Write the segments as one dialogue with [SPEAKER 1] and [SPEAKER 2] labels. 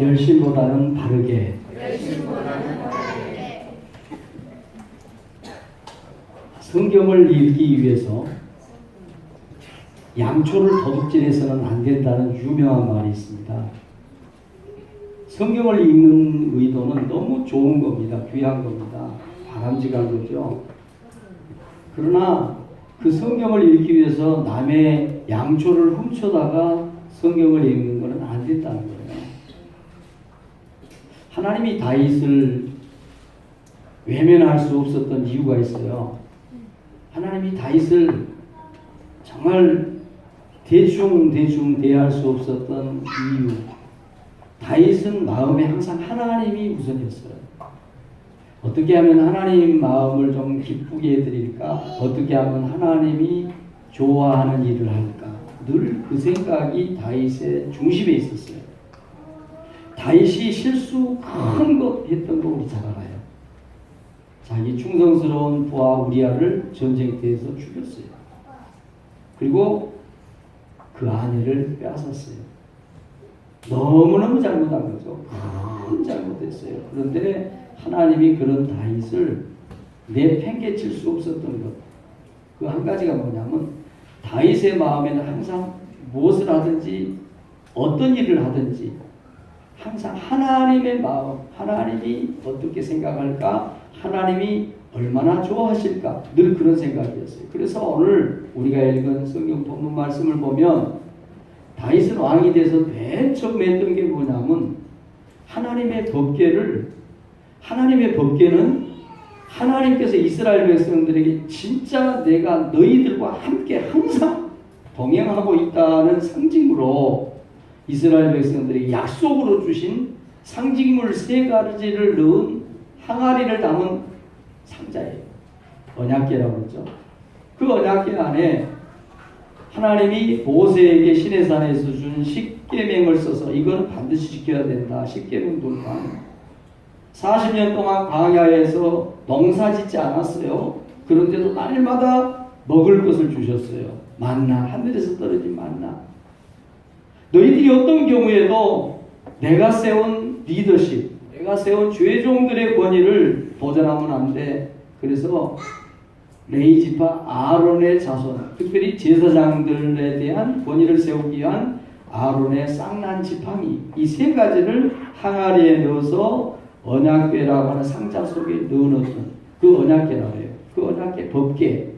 [SPEAKER 1] 열심보다는 바르게. 성경을 읽기 위해서 양초를 도둑질해서는 안 된다는 유명한 말이 있습니다. 성경을 읽는 의도는 너무 좋은 겁니다. 귀한 겁니다. 바람직한 거죠. 그러나 그 성경을 읽기 위해서 남의 양초를 훔쳐다가 성경을 읽는 것은 안 된다는 거예요. 하나님이 다윗을 외면할 수 없었던 이유가 있어요. 하나님이 다윗을 정말 대충 대할 수 없었던 이유. 다윗은 마음에 항상 하나님이 우선이었어요. 어떻게 하면 하나님 마음을 좀 기쁘게 해드릴까? 어떻게 하면 하나님이 좋아하는 일을 할까? 늘 그 생각이 다윗의 중심에 있었어요. 다윗이 실수 큰 것 했던 거 우리 잘 알아요. 자기 충성스러운 부하 우리아를 전쟁터에서 죽였어요. 그리고 그 아내를 빼앗았어요. 너무너무 잘못한 거죠. 큰 잘못했어요. 그런데 하나님이 그런 다윗을 내팽개칠 수 없었던 것. 그 한 가지가 뭐냐면 다윗의 마음에는 항상 무엇을 하든지 어떤 일을 하든지 항상 하나님의 마음, 하나님이 어떻게 생각할까? 하나님이 얼마나 좋아하실까? 늘 그런 생각이었어요. 그래서 오늘 우리가 읽은 성경 본문 말씀을 보면 다윗은 왕이 돼서 맨 처음 했던 게 뭐냐면 하나님의 법궤는 하나님께서 이스라엘 백성들에게 진짜 내가 너희들과 함께 항상 동행하고 있다는 상징으로 이스라엘 백성들에게 약속으로 주신 상징물 3가지를 넣은 항아리를 담은 상자예요. 언약궤라고 그러죠. 그 언약궤 안에 하나님이 모세에게 시내산에서 준 10계명을 써서 이거는 반드시 지켜야 된다. 10계명 돌파. 40년 동안 광야에서 농사 짓지 않았어요. 그런데도 날마다 먹을 것을 주셨어요. 만나, 하늘에서 떨어진 만나. 너희들이 어떤 경우에도 내가 세운 리더십, 내가 세운 죄종들의 권위를 도전하면 안 돼. 그래서 레위 지파 아론의 자손, 특별히 제사장들에 대한 권위를 세우기 위한 아론의 쌍난 지팡이, 이 3가지를 항아리에 넣어서 언약궤라고 하는 상자 속에 넣어놓던 그 언약궤라고 해요. 그 언약궤, 법궤.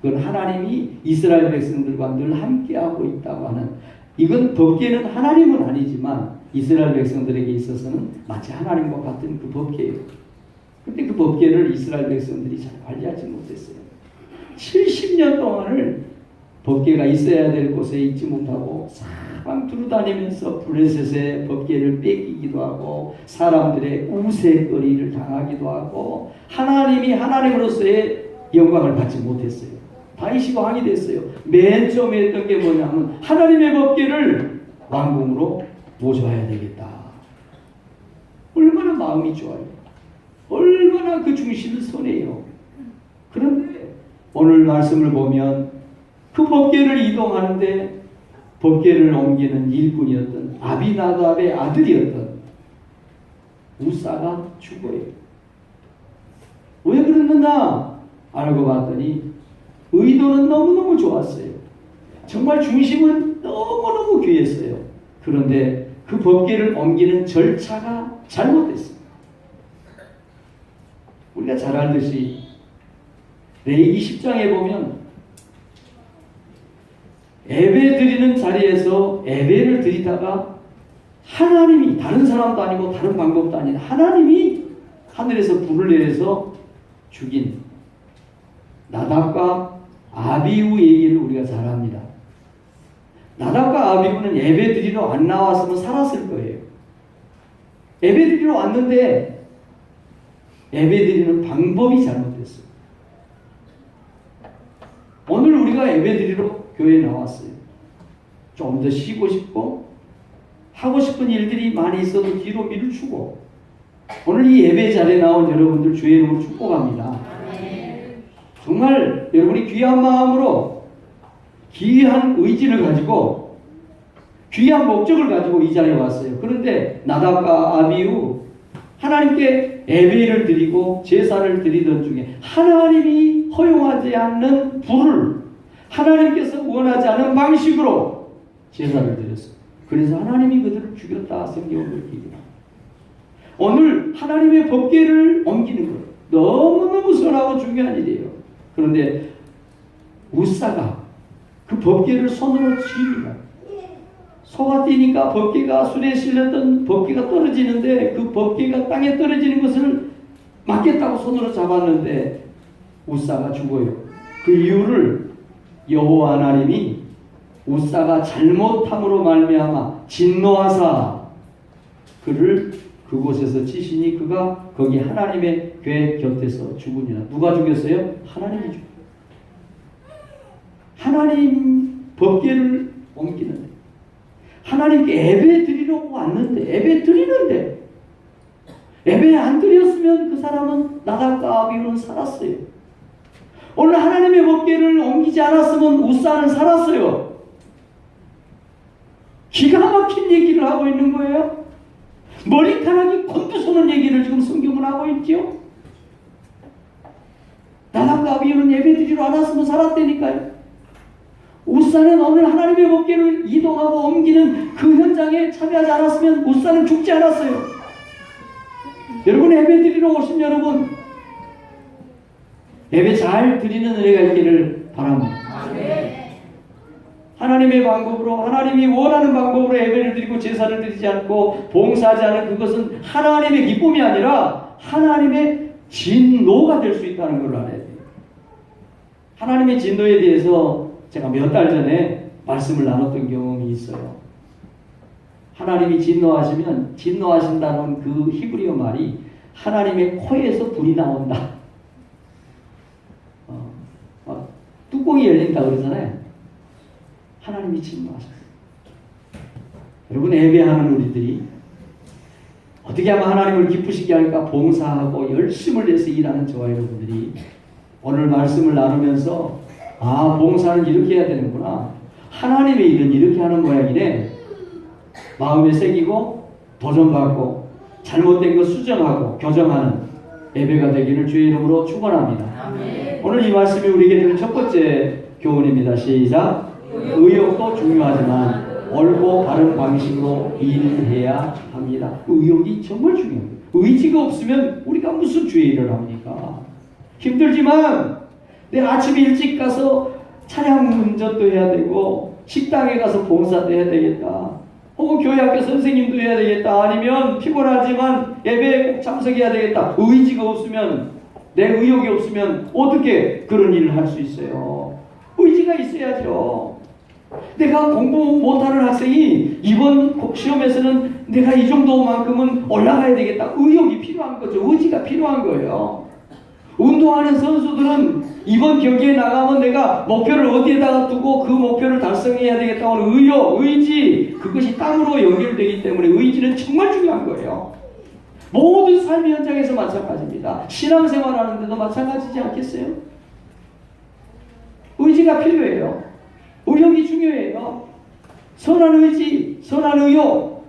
[SPEAKER 1] 그건 하나님이 이스라엘 백성들과 늘 함께하고 있다고 하는, 이건 법궤는 하나님은 아니지만 이스라엘 백성들에게 있어서는 마치 하나님과 같은 그 법궤예요. 근데 그 법궤를 이스라엘 백성들이 잘 관리하지 못했어요. 70년 동안을 법궤가 있어야 될 곳에 있지 못하고 사방 두루다니면서 블레셋의 법궤를 뺏기기도 하고 사람들의 우세거리를 당하기도 하고 하나님이 하나님으로서의 영광을 받지 못했어요. 다윗이 왕이 됐어요. 맨 처음에 했던 게 뭐냐면 하나님의 법궤를 왕궁으로 모셔야 되겠다. 얼마나 마음이 좋아요. 얼마나 그 중심이 선해요. 그런데 오늘 말씀을 보면 그 법궤를 이동하는데 법궤를 옮기는 일꾼이었던 아비나답의 아들이었던 우사가 죽어요. 왜 그랬느냐? 알고 봤더니 의도는 너무너무 좋았어요. 정말 중심은 너무너무 귀했어요. 그런데 그 법궤를 옮기는 절차가 잘못됐어요. 우리가 잘 알듯이 레위기 10장에 보면 예배 드리는 자리에서 예배를 드리다가 하나님이, 다른 사람도 아니고 다른 방법도 아닌 하나님이 하늘에서 불을 내려서 죽인 나답과 아비후 얘기를 우리가 잘 합니다. 나답과 아비후는 예배 드리러 안 나왔으면 살았을 거예요. 예배 드리러 왔는데 예배 드리는 방법이 잘못됐어요. 오늘 우리가 예배 드리러 교회에 나왔어요. 좀 더 쉬고 싶고 하고 싶은 일들이 많이 있어도 뒤로 밀어주고 오늘 이 예배 자리에 나온 여러분들 주의 이름으로 축복합니다. 정말 여러분이 귀한 마음으로 귀한 의지를 가지고 귀한 목적을 가지고 이 자리에 왔어요. 그런데 나답과 아비후 하나님께 예배를 드리고 제사를 드리던 중에 하나님이 허용하지 않는 불을 하나님께서 원하지 않는 방식으로 제사를 드렸어요. 그래서 하나님이 그들을 죽였다 성경을 읽습니다. 오늘 하나님의 법궤를 옮기는 것 너무너무 선하고 중요한 일이에요. 그런데 우사가 그 법궤를 손으로 쥐입니다. 소가 뛰니까 법궤가 술에 실렸던 법궤가 떨어지는데 그 법궤가 땅에 떨어지는 것을 막겠다고 손으로 잡았는데 우사가 죽어요. 그 이유를 여호와 하나님이 우사가 잘못함으로 말미암아 진노하사 그를 그곳에서 치시니 그가 거기 하나님의 궤 곁에서 죽으니라. 누가 죽였어요? 하나님이 죽였어요. 하나님 법궤를 옮기는 하나님께 예배 드리려고 왔는데 예배 드리는데 예배 안 드렸으면 그 사람은 나답과 아비후는 살았어요. 오늘 하나님의 법궤를 옮기지 않았으면 우사는 살았어요. 기가 막힌 얘기를 하고 있는 거예요. 머리카락이 곤두서는 얘기를 지금 성경은 하고 있죠. 나답과 아비후는 예배 드리러 안 왔으면 살았다니까요. 우사는 오늘 하나님의 법궤를 이동하고 옮기는 그 현장에 참여하지 않았으면 우사는 죽지 않았어요. 여러분 예배 드리러 오신 여러분 예배 잘 드리는 은혜가 있기를 바랍니다. 하나님의 방법으로 하나님이 원하는 방법으로 예배를 드리고 제사를 드리지 않고 봉사하지 않은 그것은 하나님의 기쁨이 아니라 하나님의 진노가 될 수 있다는 걸 알아야 돼요. 하나님의 진노에 대해서 제가 몇 달 전에 말씀을 나눴던 경험이 있어요. 하나님이 진노하시면 진노하신다는 그 히브리어 말이 하나님의 코에서 불이 나온다. 뚜껑이 열린다 그러잖아요. 하나님이 진노하셨어요. 여러분 예배하는 우리들이 어떻게 하면 하나님을 기쁘시게 할까 봉사하고 열심을 내서 일하는 저와 여러분들이 오늘 말씀을 나누면서 봉사는 이렇게 해야 되는구나. 하나님의 일은 이렇게 하는 모양이네. 마음에 새기고 도전받고 잘못된 거 수정하고 교정하는 예배가 되기를 주의 이름으로 축원합니다. 오늘 이 말씀이 우리에게 주는 첫 번째 교훈입니다. 시작. 의욕도 중요하지만 옳고 바른 방식으로 일해야 합니다. 의욕이 정말 중요합니다. 의지가 없으면 우리가 무슨 주의 일을 합니까? 힘들지만 내가 아침에 일찍 가서 차량 운전도 해야 되고 식당에 가서 봉사도 해야 되겠다. 혹은 교회 학교 선생님도 해야 되겠다. 아니면 피곤하지만 예배에 꼭 참석해야 되겠다. 의지가 없으면 내 의욕이 없으면 어떻게 그런 일을 할 수 있어요? 의지가 있어야죠. 내가 공부 못하는 학생이 이번 시험에서는 내가 이 정도만큼은 올라가야 되겠다. 의욕이 필요한 거죠. 의지가 필요한 거예요. 운동하는 선수들은 이번 경기에 나가면 내가 목표를 어디에다가 두고 그 목표를 달성해야 되겠다고 의욕, 의지 그것이 땀으로 연결되기 때문에 의지는 정말 중요한 거예요. 모든 삶의 현장에서 마찬가지입니다. 신앙생활 하는데도 마찬가지지 않겠어요? 의지가 필요해요. 의욕이 중요해요. 선한 의지, 선한 의욕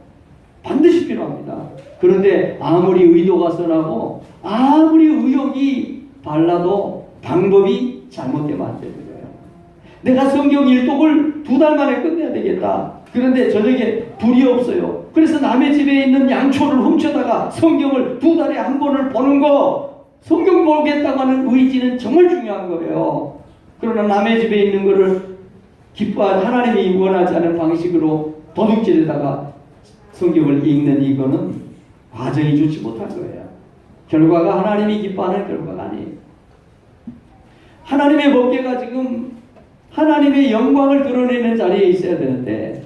[SPEAKER 1] 반드시 필요합니다. 그런데 아무리 의도가 선하고 아무리 의욕이 발라도 방법이 잘못되면 안 되는 거예요. 내가 성경 일독을 2달 만에 끝내야 되겠다. 그런데 저녁에 불이 없어요. 그래서 남의 집에 있는 양초를 훔쳐다가 성경을 2달에 한 번을 보는 거, 성경 보겠다고 하는 의지는 정말 중요한 거예요. 그러나 남의 집에 있는 거를 기뻐하지 하나님이 원하지 않은 방식으로 도둑질에다가 성경을 읽는 이거는 과정이 좋지 못한 거예요. 결과가 하나님이 기뻐하는 결과가 아니에요. 하나님의 법궤가 지금 하나님의 영광을 드러내는 자리에 있어야 되는데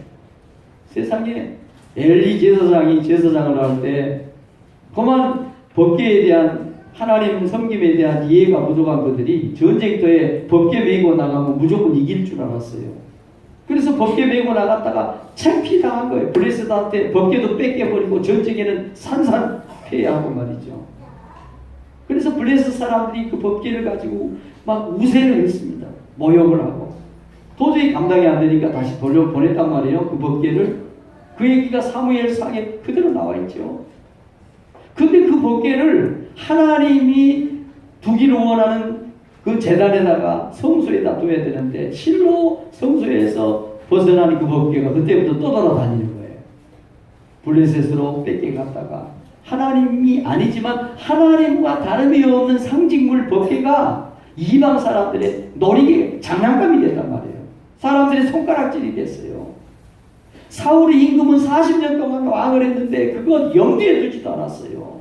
[SPEAKER 1] 세상에 엘리 제사장이 제사장을 할 때 그만 법궤에 대한 하나님 섬김에 대한 이해가 부족한 것들이 전쟁터에 법궤 메고 나가면 무조건 이길 줄 알았어요. 그래서 법궤 메고 나갔다가 창피당한 거예요. 블레셋한테 법궤도 뺏겨버리고 전쟁에는 산산패하고 말이죠. 그래서 블레셋 사람들이 그 법궤를 가지고 막 우세를 했습니다. 모욕을 하고 도저히 감당이 안 되니까 다시 돌려보냈단 말이에요. 그 법궤를 그 얘기가 사무엘상에 그대로 나와 있죠. 근데 그 법궤를 하나님이 두기를 원하는 그 제단에다가 성소에다 둬야 되는데 실로 성소에서 벗어나는 그 법궤가 그때부터 떠돌아다니는 거예요. 블레셋으로 뺏겨갔다가 하나님이 아니지만 하나님과 다름이 없는 상징물 법궤가 이방 사람들의 놀이개 장난감이 됐단 말이에요. 사람들의 손가락질이 됐어요. 사울의 임금은 40년 동안 왕을 했는데 그건 염두에 두지도 않았어요.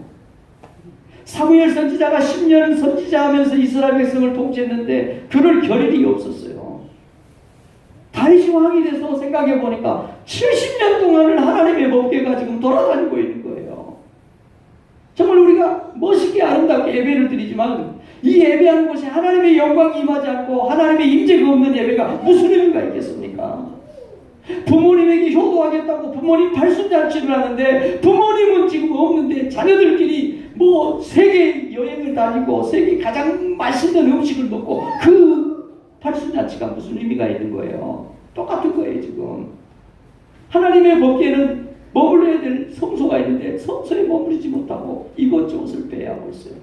[SPEAKER 1] 사무엘 선지자가 10년 선지자하면서 이스라엘 백성을 통치했는데 그럴 겨를이 없었어요. 다윗이 왕이 돼서 생각해 보니까 70년 동안을 하나님의 법궤가 지금 돌아다니고 있는 거예요. 정말 우리가 멋있게 아름답게 예배를 드리지만 이 예배하는 곳에 하나님의 영광이 임하지 않고 하나님의 임재가 없는 예배가 무슨 의미가 있겠습니까? 부모님에게 효도하겠다고 부모님 팔순잔치를 하는데 부모님은 지금 없는데 자녀들끼리 뭐 세계 여행을 다니고 세계 가장 맛있는 음식을 먹고 그 팔순잔치가 무슨 의미가 있는 거예요? 똑같은 거예요 지금. 하나님의 법궤는 머물러야 될 성소가 있는데 성소에 머무르지 못하고 이곳저곳을 빼앗고 있어요.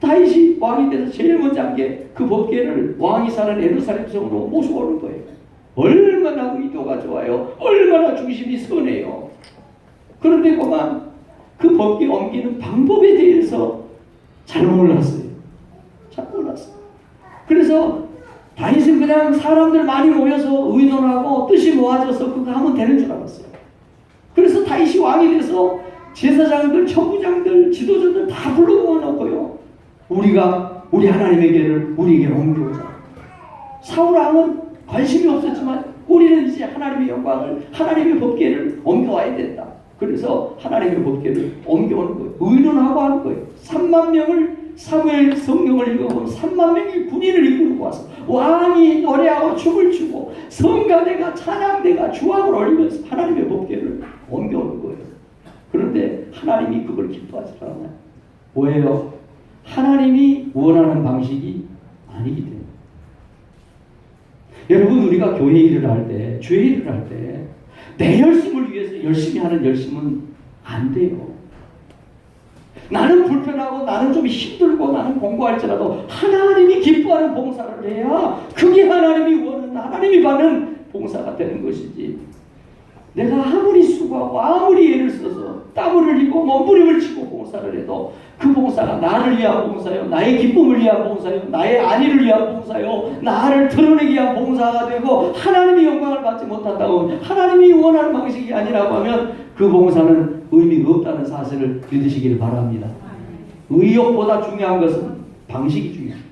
[SPEAKER 1] 다윗이 왕이 돼서 제일 먼저 한 게 그 법궤를 왕이 사는 예루살렘 성으로 모시고 오는 거예요. 얼마나 의도가 좋아요. 얼마나 중심이 선해요. 그런데 그만 그 법궤 옮기는 방법에 대해서 잘 몰랐어요. 잘 몰랐어요. 그래서 다윗은 그냥 사람들 많이 모여서 의논하고 뜻이 모아져서 그거 하면 되는 줄 알았어요. 그래서 다윗이 왕이 돼서 제사장들, 천부장들, 지도자들 다 불러 모아놓고요. 우리가 우리 하나님에게를 우리에게 옮겨오자. 사울 왕은 관심이 없었지만 우리는 이제 하나님의 영광을 하나님의 법궤를 옮겨와야 된다. 그래서 하나님의 법궤를 옮겨오는 거예요. 의논하고 하는 거예요. 3만 명을 사무엘 성경을 읽어보면 3만 명의 군인을 이끌고 와서 왕이 노래하고 춤을 추고 성가대가 찬양대가 주악을 올리면서 하나님의 법궤를 옮겨오는 거예요. 그런데 하나님이 그걸 기뻐하지 않아요. 뭐예요? 하나님이 원하는 방식이 아니기 때문에. 여러분 우리가 교회 일을 할 때, 주의 일을 할 때 내 열심을 위해서 열심히 하는 열심은 안 돼요. 나는 불편하고 나는 좀 힘들고 나는 공부할지라도 하나님이 기뻐하는 봉사를 해야 그게 하나님이 원하는 하나님이 받는 봉사가 되는 것이지. 내가 아무리 수고하고 아무리 애를 써서 땀을 흘리고 몸부림을 치고 봉사를 해도 그 봉사가 나를 위한 봉사요, 나의 기쁨을 위한 봉사요, 나의 안위를 위한 봉사요, 나를 드러내기 위한 봉사가 되고 하나님의 영광을 받지 못한다고 하나님이 원하는 방식이 아니라고 하면 그 봉사는 의미가 없다는 사실을 믿으시길 바랍니다. 의욕보다 중요한 것은 방식이 중요합니다.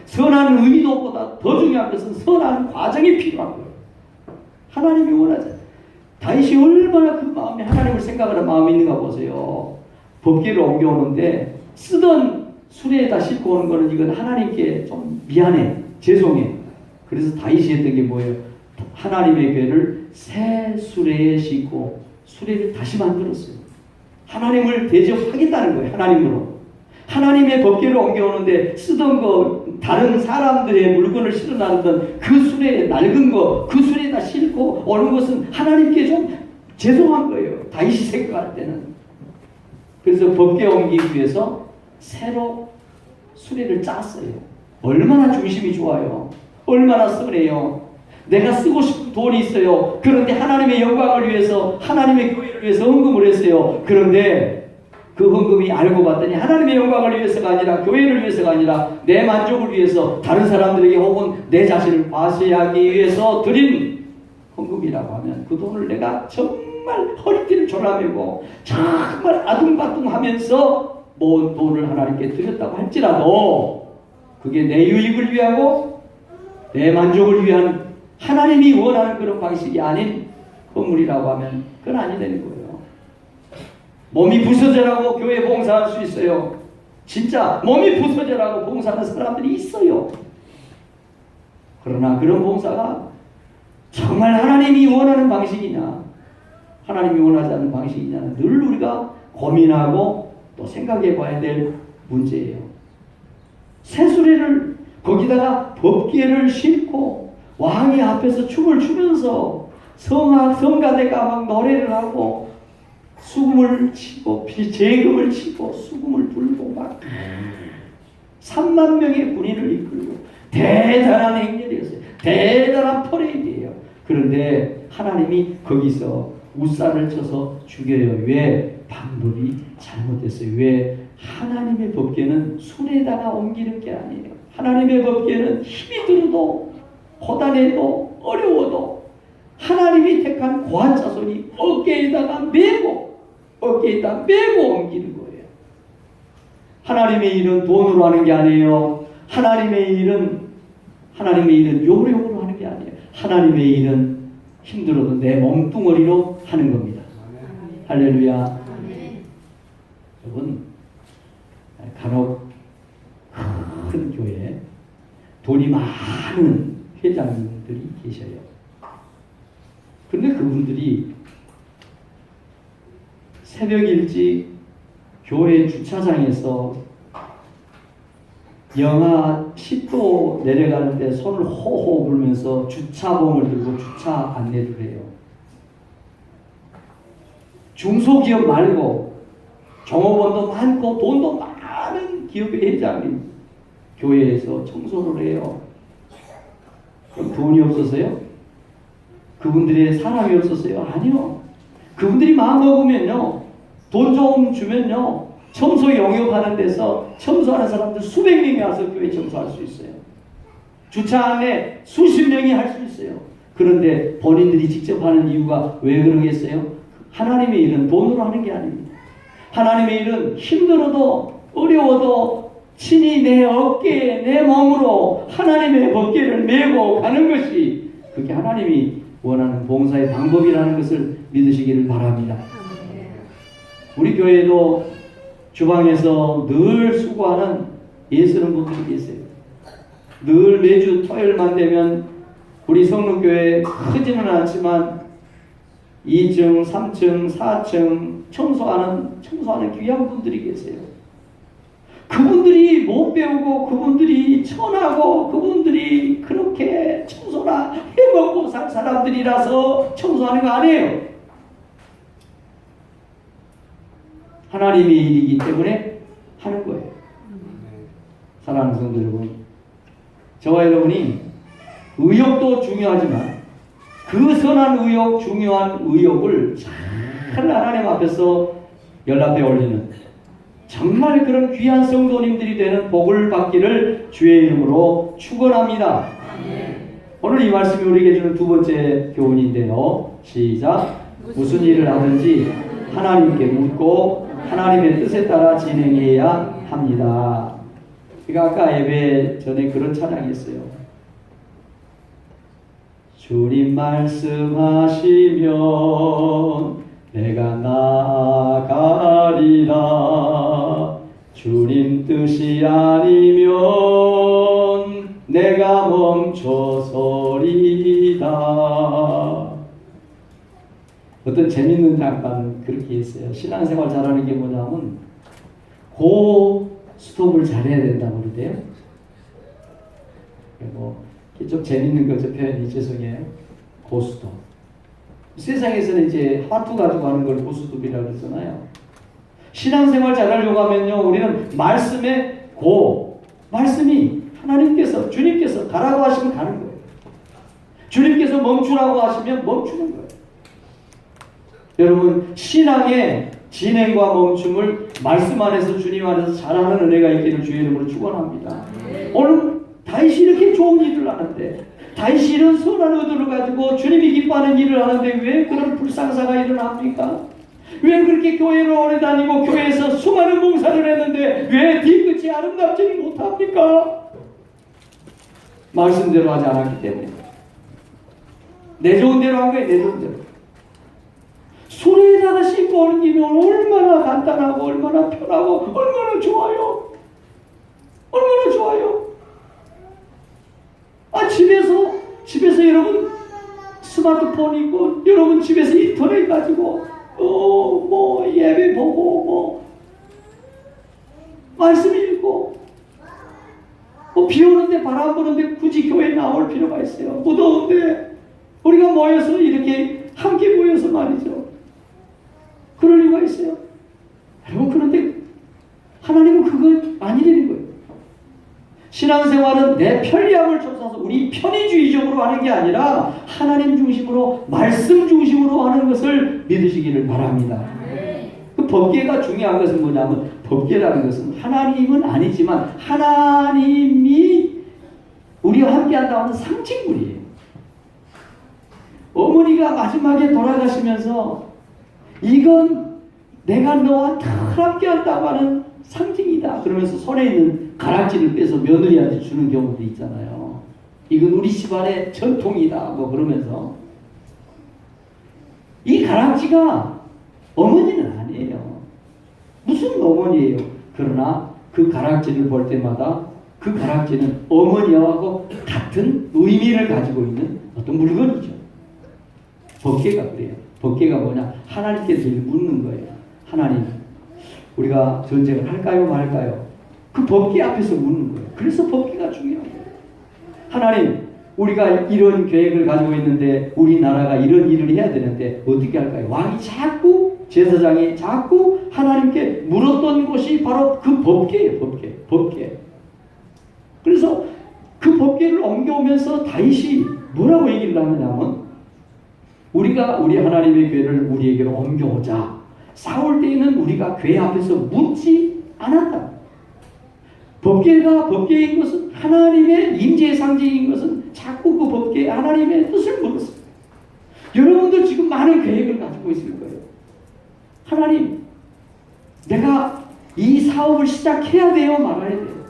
[SPEAKER 1] 선한 의도보다 더 중요한 것은 선한 과정이 필요한 거예요. 하나님이 원하지. 다윗이 얼마나 그 마음에 하나님을 생각하는 마음이 있는가 보세요. 법궤를 옮겨오는데 쓰던 수레에다 싣고 오는 거는 이건 하나님께 좀 미안해, 죄송해. 그래서 다윗이 했던 게 뭐예요? 하나님의 궤를 새 수레에 싣고 수레를 다시 만들었어요. 하나님을 대접하겠다는 거예요. 하나님으로. 하나님의 법궤를 옮겨오는데 쓰던 거 다른 사람들의 물건을 실어 나르던 그 수레에 낡은 거 그 수레에다 싣고 오는 것은 하나님께 좀 죄송한 거예요. 다윗이 생각할 때는. 그래서 법궤 옮기기 위해서 새로 수레를 짰어요. 얼마나 중심이 좋아요. 얼마나 선해요. 내가 쓰고 싶은 돈이 있어요. 그런데 하나님의 영광을 위해서 하나님의 교회를 위해서 헌금을 했어요. 그런데 그 헌금이 알고 봤더니 하나님의 영광을 위해서가 아니라 교회를 위해서가 아니라 내 만족을 위해서 다른 사람들에게 혹은 내 자신을 과시하기 위해서 드린 헌금이라고 하면 그 돈을 내가 정말 허리띠를 졸라매고 정말 아둥바둥하면서 모은 돈을 하나님께 드렸다고 할지라도 그게 내 유익을 위하고 내 만족을 위한 하나님이 원하는 그런 방식이 아닌 헌물이라고 하면 그건 아니 되는 거예요. 몸이 부서져라고 교회 봉사할 수 있어요. 진짜 몸이 부서져라고 봉사하는 사람들이 있어요. 그러나 그런 봉사가 정말 하나님이 원하는 방식이냐 하나님이 원하지 않는 방식이냐는 늘 우리가 고민하고 또 생각해 봐야 될 문제예요. 새수레를 거기다가 법궤를 싣고 왕이 앞에서 춤을 추면서 성가대가 막 노래를 하고 수금을 치고 재금을 치고 수금을 불고 막 3만 명의 군인을 이끌고 대단한 행렬이었어요. 대단한 퍼레이드예요. 그런데 하나님이 거기서 우산을 쳐서 죽여요. 왜? 방법이 잘못됐어요. 왜? 하나님의 법궤는 손에다가 옮기는 게 아니에요. 하나님의 법궤는 힘이 들어도 고단해도 어려워도 하나님이 택한 고한 자손이 어깨에다 메고 옮기는 거예요. 하나님의 일은 돈으로 하는 게 아니에요. 하나님의 일은 요령으로 하는 게 아니에요. 하나님의 일은 힘들어도 내 몸뚱어리로 하는 겁니다. 할렐루야. 여러분, 간혹 큰 교회 돈이 많은 회장님들이 계셔요. 그런데 그분들이 새벽 일찍 교회 주차장에서 영하 10도 내려가는데 손을 호호 불면서 주차봉을 들고 주차 안내를 해요. 중소기업 말고 종업원도 많고 돈도 많은 기업의 회장님 교회에서 청소를 해요. 그럼 돈이 없어서요? 그분들의 사람이 없었어요? 아니요. 그분들이 마음 먹으면요, 돈 좀 주면요, 청소 영업하는 데서 청소하는 사람들 수백 명이 와서 교회 청소할 수 있어요. 주차 안에 수십 명이 할 수 있어요. 그런데 본인들이 직접 하는 이유가 왜 그러겠어요? 하나님의 일은 돈으로 하는 게 아닙니다. 하나님의 일은 힘들어도 어려워도 친히 내 어깨에 내 몸으로 하나님의 법궤를 메고 가는 것이 그게 하나님이 원하는 봉사의 방법이라는 것을 믿으시기를 바랍니다. 우리 교회도 주방에서 늘 수고하는 예수는 분들이 계세요. 늘 매주 토요일만 되면 우리 성록교회 크지는 않지만 2층, 3층, 4층 청소하는 귀한 분들이 계세요. 그분들이 못 배우고 그분들이 천하고 그분들이 그렇게 청소나 해먹고 살 사람들이라서 청소하는 거 아니에요. 하나님의 일이기 때문에 하는 거예요. 사랑하는 성도 여러분, 저와 여러분이 의욕도 중요하지만 그 선한 의욕, 중요한 의욕을 잘 하나님 앞에서 연락해 올리는 정말 그런 귀한 성도님들이 되는 복을 받기를 주의 이름으로 축원합니다. 오늘 이 말씀이 우리에게 주는 두 번째 교훈인데요. 시작. 무슨 일을 하든지 하나님께 묻고 하나님의 뜻에 따라 진행해야 합니다. 제가 아까 예배 전에 그런 찬양이 있어요. 주님 말씀하시면 내가 나아가리라. 주님 뜻이 아니면 내가 멈춰서리다. 어떤 재밌는 장관은 그렇게 했어요. 신앙생활 잘하는 게 뭐냐면 스톱을 잘해야 된다고 그러대요. 좀 재밌는 거죠. 표현이 죄송해요. 고스톱. 세상에서는 이제 화투 가지고 하는 걸 고스톱이라고 그러잖아요. 신앙생활 잘하려고 하면요, 우리는 말씀에 말씀이 하나님께서, 주님께서 가라고 하시면 가는 거예요. 주님께서 멈추라고 하시면 멈추는 거예요. 여러분, 신앙의 진행과 멈춤을 말씀 안에서 주님 안에서 잘하는 은혜가 있기를 주의 이름으로 축원합니다. 오늘 다윗이 이렇게 좋은 일을 하는데, 다윗이 이런 선한 의도를 가지고 주님이 기뻐하는 일을 하는데 왜 그런 불상사가 일어납니까? 왜 그렇게 교회를 오래 다니고 교회에서 수많은 봉사를 했는데 왜 뒤끝이 아름답지는 못합니까? 말씀대로 하지 않았기 때문에. 내 좋은 대로 한 거예요. 내 좋은 대로. 손에다가 씻고 오는 기면 얼마나 간단하고 얼마나 편하고 얼마나 좋아요. 얼마나 좋아요. 집에서 여러분 스마트폰 있고 여러분 집에서 인터넷 가지고 예배 보고 말씀 읽고 비 오는데 바람 부는데 굳이 교회 나올 필요가 있어요. 무더운데 우리가 모여서 이렇게 함께 모여서 말이죠. 그럴 이유가 있어요. 여러분, 그런데 하나님은 그거 아니라는 거예요. 신앙생활은 내 편리함을 쫓아서 우리 편의주의적으로 하는 게 아니라 하나님 중심으로, 말씀 중심으로 하는 것을 믿으시기를 바랍니다. 그 법궤가 중요한 것은 뭐냐면, 법궤라는 것은 하나님은 아니지만 하나님이 우리와 함께 한다는 상징물이에요. 어머니가 마지막에 돌아가시면서 이건 내가 너와 늘 함께 한다고 하는 상징이다 그러면서 손에 있는 가락지를 빼서 며느리한테 주는 경우도 있잖아요. 이건 우리 집안의 전통이다 뭐 그러면서. 이 가락지가 어머니는 아니에요. 무슨 어머니예요. 그러나 그 가락지를 볼 때마다 그 가락지는 어머니하고 같은 의미를 가지고 있는 어떤 물건이죠. 법궤가 그래요. 법궤가 뭐냐? 하나님께 늘 묻는 거예요. 하나님, 우리가 전쟁을 할까요 말까요? 그 법궤 앞에서 묻는 거예요. 그래서 법궤가 중요해요. 하나님, 우리가 이런 계획을 가지고 있는데 우리나라가 이런 일을 해야 되는데 어떻게 할까요? 왕이 자꾸, 제사장이 자꾸 하나님께 물었던 곳이 바로 그 법궤예요. 법궤. 그래서 그 법궤를 옮겨오면서 다윗이 뭐라고 얘기를 하느냐면, 우리가 우리 하나님의 궤를 우리에게로 옮겨오자. 싸울 때에는 우리가 궤 앞에서 묻지 않았다. 법궤가 법궤인 것은, 하나님의 임재의 상징인 것은 자꾸 그 법궤에 하나님의 뜻을 물었어요. 여러분도 지금 많은 계획을 가지고 있을 거예요. 하나님, 내가 이 사업을 시작해야 돼요 말아야 돼요.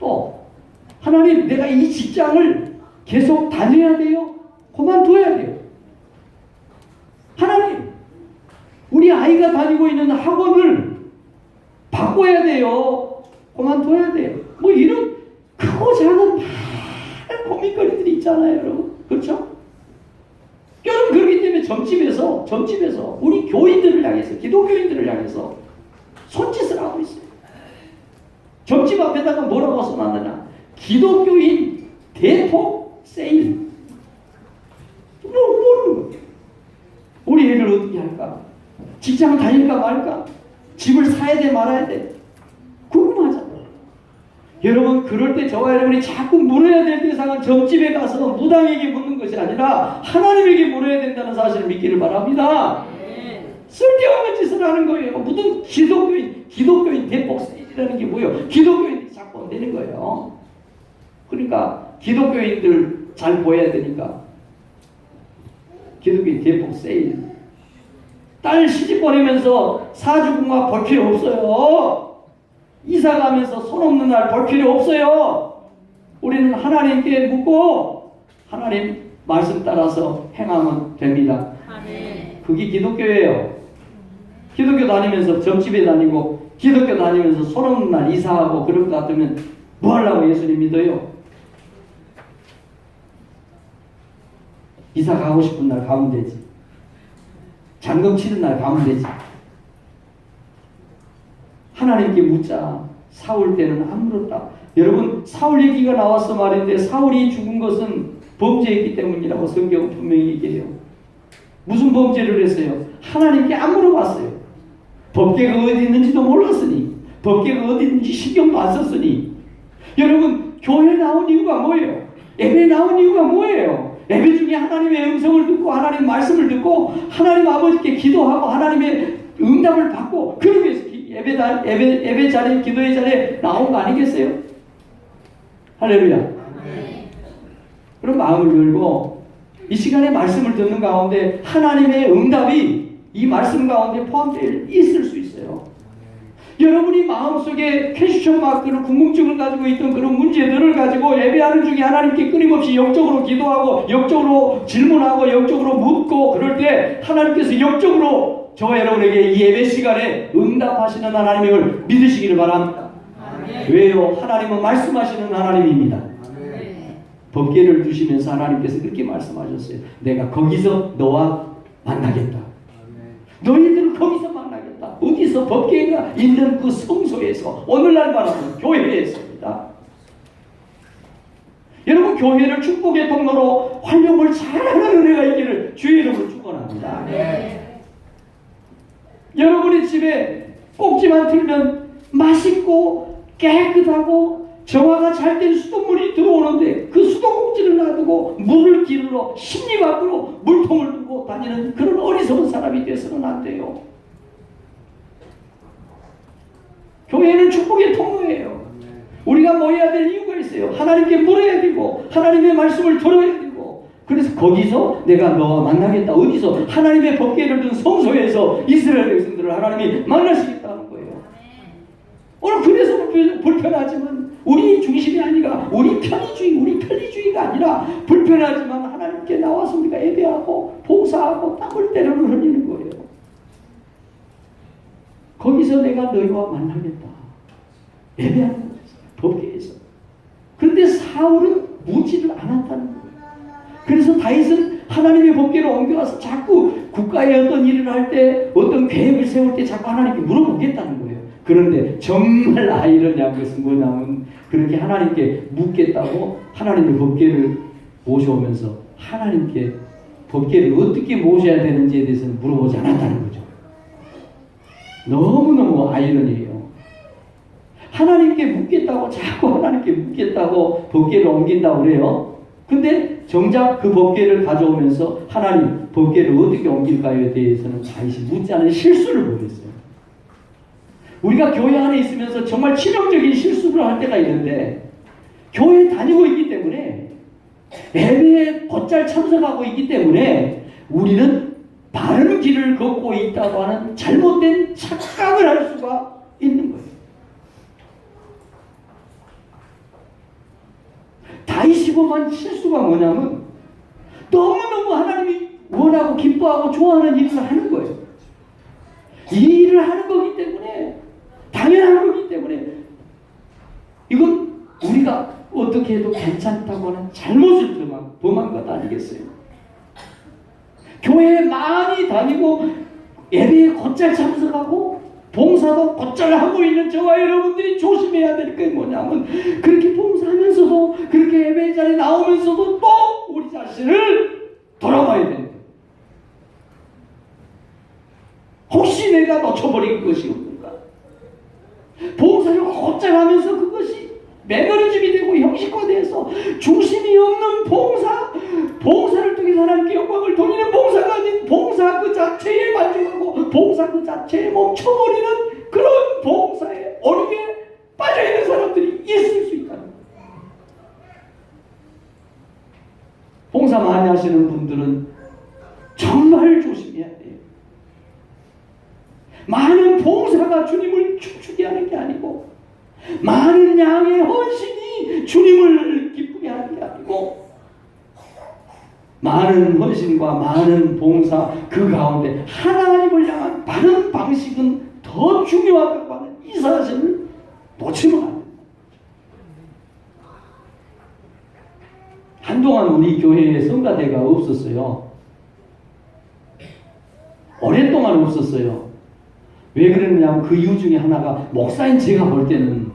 [SPEAKER 1] 또 하나님, 내가 이 직장을 계속 다녀야 돼요 그만둬야 돼요. 하나님, 우리 아이가 다니고 있는 학원을 바꿔야 돼요 그만둬야 돼요. 뭐 이런 크고 작은 많은 고민거리들이 있잖아요 여러분. 그렇죠? 여러분, 그렇기 때문에 점집에서 우리 교인들을 향해서, 기독교인들을 향해서 손짓을 하고 있어요. 점집 앞에다가 뭐라고 써놨느냐? 기독교인 대폭 세일. 모르는 거예요. 우리 애를 어떻게 할까? 직장 다닐까 말까? 집을 사야 돼 말아야 돼? 궁금하잖아요. 여러분, 그럴 때 저와 여러분이 자꾸 물어야 될 대상은 점집에 가서 무당에게 묻는 것이 아니라 하나님에게 물어야 된다는 사실을 믿기를 바랍니다. 쓸데없는 짓을 하는 거예요. 무슨 기독교인 대폭 세일이라는 게 뭐예요? 기독교인들이 자꾸 안 되는 거예요. 그러니까 기독교인들 잘 보여야 되니까 기독교인 대폭 세일. 딸 시집 보내면서 사주궁합 볼 필요 없어요. 이사 가면서 손 없는 날 볼 필요 없어요. 우리는 하나님께 묻고 하나님 말씀 따라서 행하면 됩니다. 그게 기독교예요. 기독교 다니면서 점집에 다니고 기독교 다니면서 손 없는 날 이사하고 그럴 것 같으면 뭐 하려고 예수님 믿어요? 이사 가고 싶은 날 가면 되지. 잔금 치는 날 가면 되지. 하나님께 묻자. 사울 때는 안 물었다. 여러분, 사울 얘기가 나와서 말인데 사울이 죽은 것은 범죄했기 때문이라고 성경은 분명히 얘기해요. 무슨 범죄를 했어요? 하나님께 안 물어봤어요. 법궤가 어디 있는지도 몰랐으니, 법궤가 어디 있는지 신경도 안 썼으니. 여러분, 교회 나온 이유가 뭐예요? 예배 나온 이유가 뭐예요? 예배 중에 하나님의 음성을 듣고 하나님 말씀을 듣고 하나님 아버지께 기도하고 하나님의 응답을 받고 그러기 위해서 예배 자리에, 기도의 자리에 나온 거 아니겠어요? 할렐루야. 그럼 마음을 열고 이 시간에 말씀을 듣는 가운데 하나님의 응답이 이 말씀 가운데 포함되어 있을 수 있어요. 여러분이 마음속에 퀘스천 마크를, 궁금증을 가지고 있던 그런 문제들을 가지고 예배하는 중에 하나님께 끊임없이 영적으로 기도하고 영적으로 질문하고 영적으로 묻고 그럴 때 하나님께서 영적으로 저와 여러분에게 이 예배 시간에 응답하시는 하나님을 믿으시기를 바랍니다. 아멘. 왜요? 하나님은 말씀하시는 하나님입니다. 아멘. 법궤를 두시면서 하나님께서 그렇게 말씀하셨어요. 내가 거기서 너와 만나겠다. 아멘. 너희들은 거기서 만나겠다. 어디서? 법궤가 있는 그 성소에서, 오늘날 말하면 교회에서입니다. 여러분, 교회를 축복의 통로로 활용을 잘하는 은혜가 있기를 주의 이름으로 축원합니다. 여러분의 집에 꼭지만 틀면 맛있고 깨끗하고 정화가 잘 된 수돗물이 들어오는데 그 수도꼭지를 놔두고 물을 기르러 심리 밖으로 물통을 두고 다니는 그런 어리석은 사람이 되어서는 안 돼요. 교회는 축복의 통로예요. 우리가 모여야 될 이유가 있어요. 하나님께 물어야 되고 하나님의 말씀을 들어야 되고, 그래서 거기서 내가 너 만나겠다. 어디서? 하나님의 법궤를 둔 성소에서 이스라엘 백성들을 하나님이 만나시겠다는 거예요. 오늘 그래서 불편하지만 우리 중심이 아니라 우리 편리주의가 아니라 불편하지만 하나님께 나와서 우리가 예배하고 봉사하고 땀을 때로는 흘리는 거예요. 거기서 내가 너희와 만나겠다. 예배하는 거예요. 법궤에서. 그런데 사울은 묻지를 않았다는 거예요. 그래서 다윗은 하나님의 법궤로 옮겨와서 자꾸 국가의 어떤 일을 할 때, 어떤 계획을 세울 때 자꾸 하나님께 물어보겠다는 거예요. 그런데 정말 아이러니한 것은 뭐냐면, 그렇게 하나님께 묻겠다고 하나님의 법궤를 모셔오면서 하나님께 법궤를 어떻게 모셔야 되는지에 대해서는 물어보지 않았다는 거죠. 너무너무 아이러니해요. 하나님께 묻겠다고, 자꾸 하나님께 묻겠다고 법궤를 옮긴다고 그래요. 근데 정작 그 법궤를 가져오면서 하나님 법궤를 어떻게 옮길까요에 대해서는 다윗이 묻지 않은 실수를 보였어요. 우리가 교회 안에 있으면서 정말 치명적인 실수를 할 때가 있는데, 교회에 다니고 있기 때문에, 예배에 곧잘 참석하고 있기 때문에 우리는 바른 길을 걷고 있다고 하는 잘못된 착각을 할 수가 있는 거예요. 다윗이 범한 실수가 뭐냐면, 너무너무 하나님이 원하고 기뻐하고 좋아하는 일을 하는 거예요. 이 일을 하는 거기 때문에, 당연한 거기 때문에, 이건 우리가 어떻게 해도 괜찮다고 하는 잘못을 범한 것 아니겠어요? 교회에 많이 다니고 예배에 곧잘 참석하고 봉사도 곧잘 하고 있는 저와 여러분들이 조심해야 될 게 뭐냐면, 그렇게 봉사하면서도, 그렇게 예배 자리에 나오면서도 또 우리 자신을 돌아봐야 됩니다. 혹시 내가 놓쳐버린 것이 없는가? 봉사를 곧잘 하면서 그것이 매너리즘이 되고 형식화돼서 중심이 없는 봉사를 통해 하나님께 영광을 돌리는 봉사가 아닌 봉사 그 자체에 만족하고 봉사 그 자체에 멈춰버리는 그런 봉사에 어리게 빠져있는 사람들이 있을 수 있다는 거예요. 봉사 많이 하시는 분들은 정말 조심해야 돼요. 많은 봉사가 주님을 춤추게 하는 게 아니고, 많은 양의 헌신이 주님을 기쁘게 하는 게 아니고, 많은 헌신과 많은 봉사 그 가운데 하나님을 향한 바른 방식은 더 중요하다고 하는 이 사실을 놓치면 안 됩니다. 한동안 우리 교회에 성가대가 없었어요. 오랫동안 없었어요. 왜 그랬냐면 그 이유 중에 하나가, 목사인 제가 볼 때는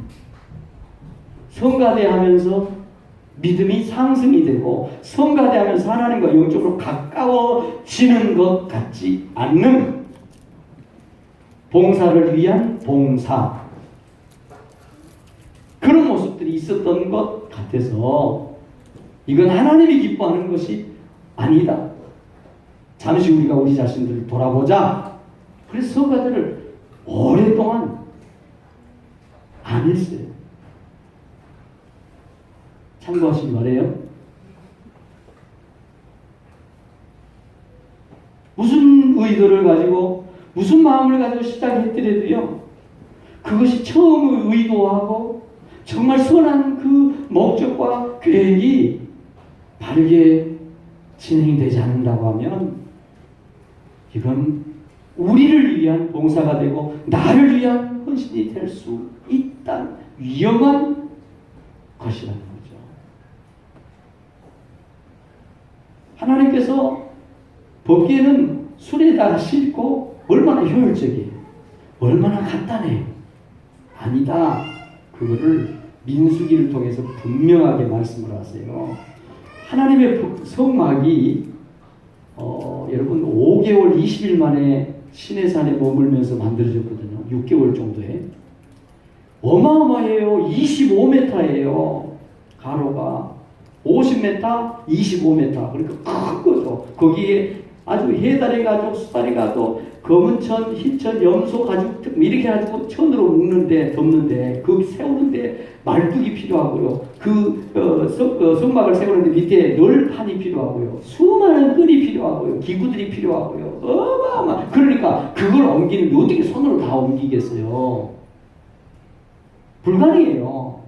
[SPEAKER 1] 성가대 하면서 믿음이 상승이 되고 성가대 하면서 하나님과 영적으로 가까워지는 것 같지 않는 봉사를 위한 봉사, 그런 모습들이 있었던 것 같아서 이건 하나님이 기뻐하는 것이 아니다. 잠시 우리가 우리 자신들을 돌아보자. 그래서 성가대를 오랫동안 안 했어요. 참고하시기 바래요. 무슨 의도를 가지고 무슨 마음을 가지고 시작했더라도요, 그것이 처음 의도하고 정말 선한 그 목적과 계획이 바르게 진행되지 않는다고 하면 이건 우리를 위한 봉사가 되고 나를 위한 헌신이 될 수 있다는 위험한 것이라는 거죠. 하나님께서 법궤는 술에다가 싣고 얼마나 효율적이에요. 얼마나 간단해요. 아니다. 그거를 민수기를 통해서 분명하게 말씀을 하세요. 하나님의 성막이 여러분 5개월 20일 만에 시내산에 머물면서 만들어졌거든요. 6개월 정도에. 어마어마해요. 25m예요. 가로가 50m, 25m. 그러니까 큰 거죠. 거기에 아주 해다리 가죽, 수다리 가죽, 검은 천, 흰천, 염소 가죽 이렇게 가지고 천으로 묶는데 덮는데 그 세우는데 말뚝이 필요하고요. 성막을 세우는데 밑에 널판이 필요하고요. 수많은 끈이 필요하고요. 기구들이 필요하고요. 어마어마. 그러니까 그걸 옮기는데 어떻게 손으로 다 옮기겠어요? 불가능해요.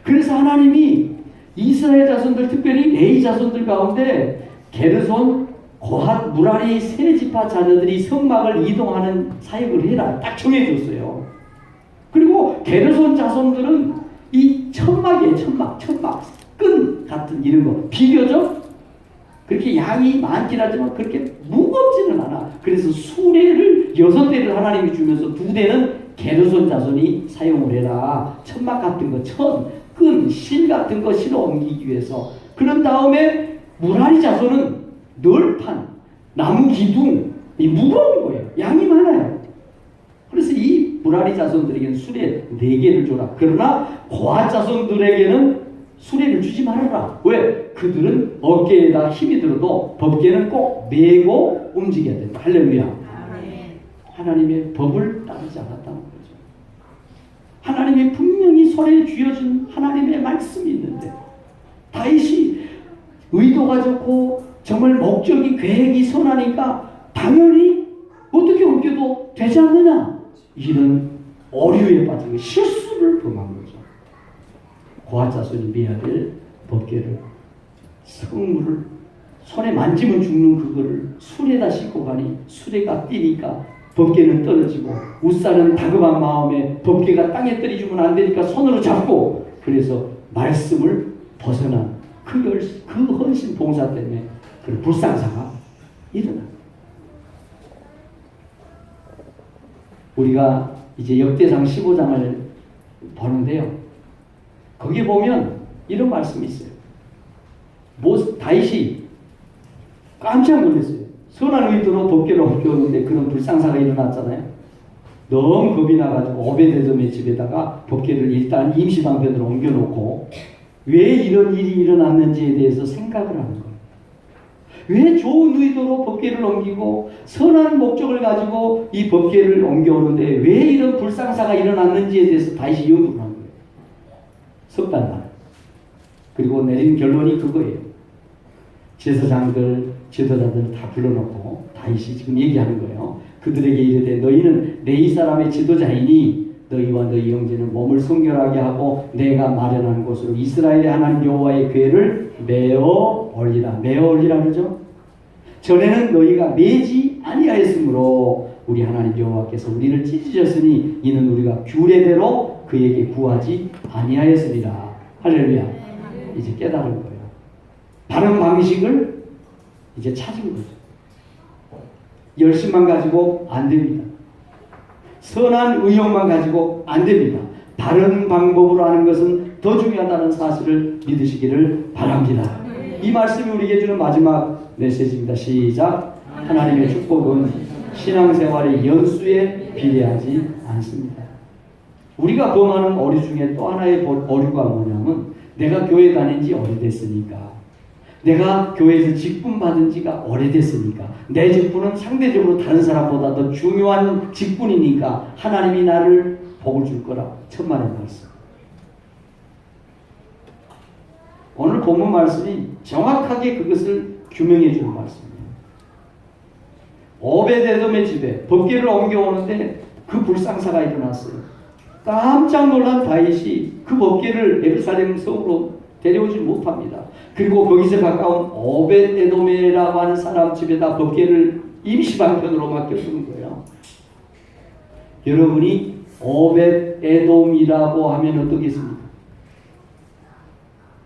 [SPEAKER 1] 그래서 하나님이 이스라엘 자손들, 특별히 레위 자손들 가운데 게르손, 고핫, 무라리 세 지파 자녀들이 성막을 이동하는 사역을 해라 딱 정해줬어요. 그리고 게르손 자손들은 이 천막이에요. 천막 끈 같은 이런 거 비교적 그렇게 양이 많긴 하지만 그렇게 무겁지는 않아. 그래서 수레를 6대를 하나님이 주면서 2대는 게르손 자손이 사용을 해라. 천막 같은 거, 끈, 실 같은 거 실어 옮기기 위해서. 그런 다음에 무라리 자손은 널판, 나무 기둥, 이 무거운 거예요. 양이 많아요. 그래서 이 무라리 자손들에게는 수레 4개를 줘라. 그러나 고핫 자손들에게는 수레를 주지 말아라. 왜? 그들은 어깨에다 힘이 들어도 법궤는 꼭 메고 움직여야 된다. 할렐루야. 하나님의 법을 따르지 않았다는 거죠. 하나님이 분명히 손에 쥐어준 하나님의 말씀이 있는데 다윗이 의도가 좋고 정말 목적이 계획이 선하니까 당연히 어떻게 옮겨도 되지 않느냐 이런 오류에 빠진 실수를 범한 거죠. 고핫 자손이 메야 될 법궤를 성물을 손에 만지면 죽는 그거를 수레에다 싣고 가니 수레가 뛰니까 법궤는 떨어지고 웃사는 다급한 마음에 법궤가 땅에 떨어지면 안 되니까 손으로 잡고 그래서 말씀을 벗어난 그 헌신 봉사 때문에 그 불상사가 일어나. 우리가 이제 역대상 15장을 보는데요. 거기 보면 이런 말씀이 있어요. 다윗이 깜짝 놀랐어요. 선한 의도로 법궤를 옮겨오는데 그런 불상사가 일어났잖아요. 너무 겁이 나가지고 오베데돔의 집에다가 법궤를 일단 임시방편으로 옮겨놓고 왜 이런 일이 일어났는지에 대해서 생각을 하는 거예요. 왜 좋은 의도로 법궤를 옮기고 선한 목적을 가지고 이 법궤를 옮겨오는데 왜 이런 불상사가 일어났는지에 대해서 다시 연구를 한 거예요. 석 달 만. 그리고 내린 결론이 그거예요. 제사장들, 지도자들 다 불러놓고 다윗이 지금 얘기하는 거예요. 그들에게 이르되 너희는 레위 사람의 지도자이니 너희와 너희 형제는 몸을 성결하게 하고 내가 마련한 곳으로 이스라엘의 하나님 여호와의 궤를 메어 올리라. 메어 올리라 그러죠. 전에는 너희가 메지 아니하였으므로 우리 하나님 여호와께서 우리를 찢으셨으니 이는 우리가 규례대로 그에게 구하지 아니하였으리라. 할렐루야. 이제 깨달은 거예요. 바른 방식을 이제 찾은 거죠. 열심만 가지고 안 됩니다. 선한 의욕만 가지고 안 됩니다. 바른 방법으로 하는 것은 더 중요하다는 사실을 믿으시기를 바랍니다. 이 말씀이 우리에게 주는 마지막 메시지입니다. 시작. 하나님의 축복은 신앙생활의 연수에 비례하지 않습니다. 우리가 범하는 오류 중에 또 하나의 오류가 뭐냐면 내가 교회 다닌 지 오래됐으니까 내가 교회에서 직분 받은 지가 오래됐으니까 내 직분은 상대적으로 다른 사람보다 더 중요한 직분이니까 하나님이 나를 복을 줄 거라. 천만의 말씀. 오늘 본문 말씀이 정확하게 그것을 규명해 주는 말씀이에요. 오베데돔의 집에 법궤를 옮겨오는데 그 불상사가 일어났어요. 깜짝 놀란 다윗이 그 법궤를 예루살렘 성으로 데려오지 못합니다. 그리고 거기서 가까운 오벳에돔이라고 하는 사람 집에다 법궤를 임시방편으로 맡겨두는 거예요. 여러분이 오벳에돔이라고 하면 어떻겠습니까?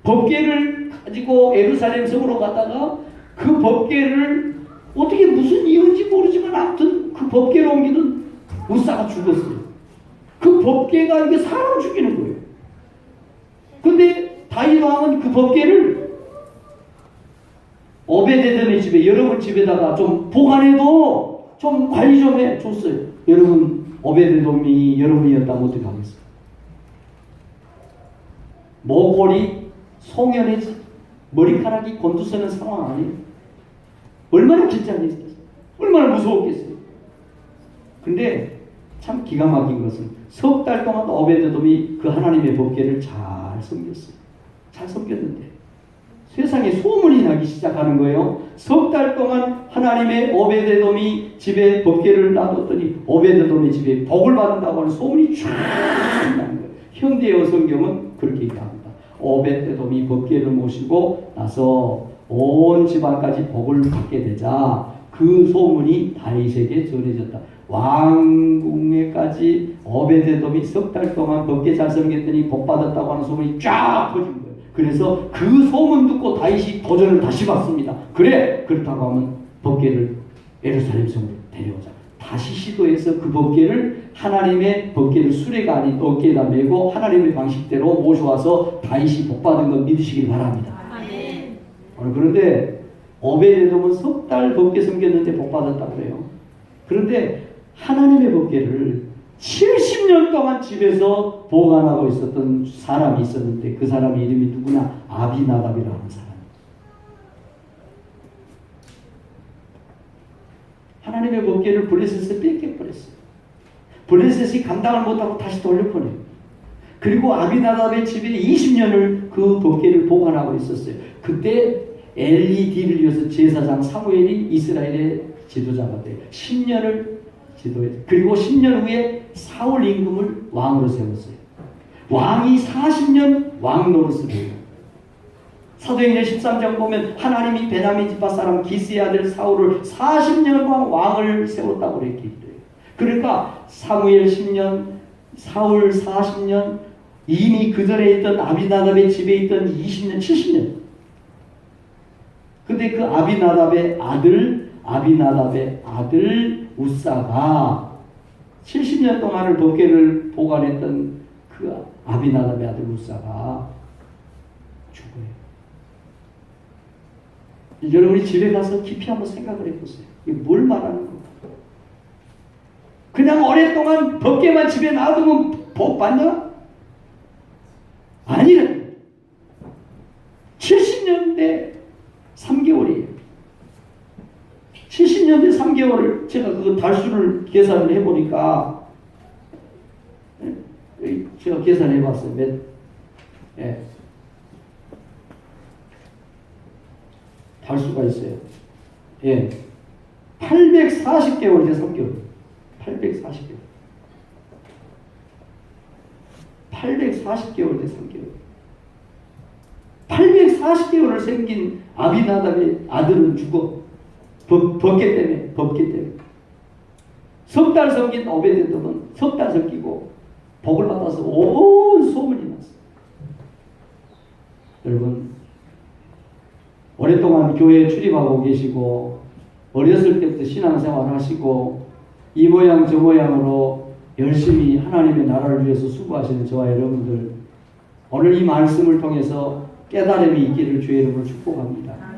[SPEAKER 1] 법궤를 가지고 예루살렘 성으로 갔다가 그 법궤를 어떻게 무슨 이유인지 모르지만 아무튼 그 법궤를 옮기던 웃사가 죽었어요. 그 법궤가 이게 사람 죽이는 거예요. 근데 다윗 왕은 그 법궤를 오베데돔의 집에, 여러분 집에다가 좀 보관해도 좀 관리 좀 해줬어요. 여러분 오베데돔이 여러분이었다면 어떻게 하겠어요? 모골이 송연해지 머리카락이 곤두서는 상황 아니에요? 얼마나 긴장했겠어요? 얼마나 무서웠겠어요? 근데 참 기가 막힌 것은 석 달 동안 오베데돔이 그 하나님의 법궤를 잘 섬겼어요. 잘 섬겼는데 세상에 소문이 나기 시작하는 거예요. 석 달 동안 하나님의 오베데돔이 집에 법궤를 놔뒀더니 오베데돔의 집에 복을 받는다고 하는 소문이 쫙 나는 거예요. 현대어 성경은 그렇게 얘기합니다. 오베데돔이 법궤를 모시고 나서 온 집안까지 복을 받게 되자 그 소문이 다윗에게 전해졌다. 왕궁에까지 오베데돔이 석 달 동안 법궤 잘 섬겼더니 복 받았다고 하는 소문이 쫙 퍼진 거예요. 그래서 그 소문 듣고 다윗이 도전을 다시 받습니다. 그래, 그렇다고 하면 법궤를 예루살렘 성으로 데려오자. 다시 시도해서 그 법궤를 하나님의 법궤를 수레가 아닌 어깨에다 메고 하나님의 방식대로 모셔와서 다윗이 복받은 것 믿으시길 바랍니다. 아멘. 그런데 오베데돔은 석 달 법궤 섬겼는데 복받았다고 그래요. 그런데 하나님의 법궤를 70년 동안 집에서 보관하고 있었던 사람이 있었는데 그 사람의 이름이 누구냐? 아비나답이라는 사람. 하나님의 법궤를 블레셋에 뺏겨버렸어요. 블레셋이 감당을 못하고 다시 돌려보내요. 그리고 아비나답의 집에 20년을 그 법궤를 보관하고 있었어요. 그때 엘리디를 위해서 제사장 사무엘이 이스라엘의 지도자가 돼요. 10년을 지도했어요. 그리고 10년 후에 사울 임금을 왕으로 세웠어요. 왕이 40년 왕 노릇을 해요. 사도행전 13장 보면 하나님이 베냐민 지파 사람 기스의 아들 사울을 40년간 왕을 세웠다고 그랬기 때문에 그러니까 사무엘 10년, 사울 40년, 이미 그 전에 있던 아비나답의 집에 있던 20년, 70년. 근데 그 아비나답의 아들 우사가 70년 동안을 법궤를 보관했던 그 아비나답의 아들 우사가 죽어요. 여러분이 집에 가서 깊이 한번 생각을 해보세요. 이게 뭘 말하는 건가? 그냥 오랫동안 법궤만 집에 놔두면 복 받나? 아니라 70년대 3개월이에요. 70년대 3개월을 제가 그 달수를 계산을 해보니까 제가 계산해봤어요. 달수가 있어요. 840개월 대 3개월. 840개월. 840개월 대 3개월. 840개월을 생긴 아비나답의 아들은 죽어. 법궤 때문에. 석 달 섬긴 오베데돔은 석 달 섬기고 복을 받아서 온 소문이 났어요. 여러분, 오랫동안 교회에 출입하고 계시고 어렸을 때부터 신앙생활 하시고 이 모양 저 모양으로 열심히 하나님의 나라를 위해서 수고하시는 저와 여러분들, 오늘 이 말씀을 통해서 깨달음이 있기를 주의 이름으로 축복합니다.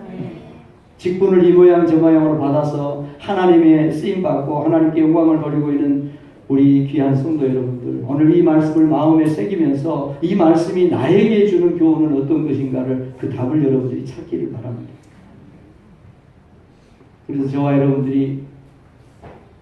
[SPEAKER 1] 직분을 이 모양 저 모양으로 받아서 하나님의 쓰임받고 하나님께 영광을 돌리고 있는 우리 귀한 성도 여러분들, 오늘 이 말씀을 마음에 새기면서 이 말씀이 나에게 주는 교훈은 어떤 것인가를 그 답을 여러분들이 찾기를 바랍니다. 그래서 저와 여러분들이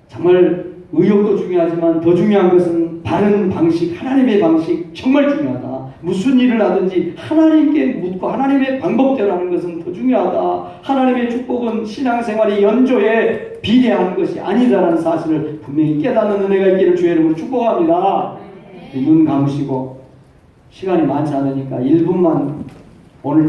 [SPEAKER 1] 정말 의욕도 중요하지만 더 중요한 것은 바른 방식, 하나님의 방식 정말 중요하다. 무슨 일을 하든지 하나님께 묻고 하나님의 방법대로 하는 것은 더 중요하다. 하나님의 축복은 신앙생활의 연조에 비례하는 것이 아니다라는 사실을 분명히 깨닫는 은혜가 있기를 주의 이름으로 축복합니다. 눈 감으시고 시간이 많지 않으니까 1분만 오늘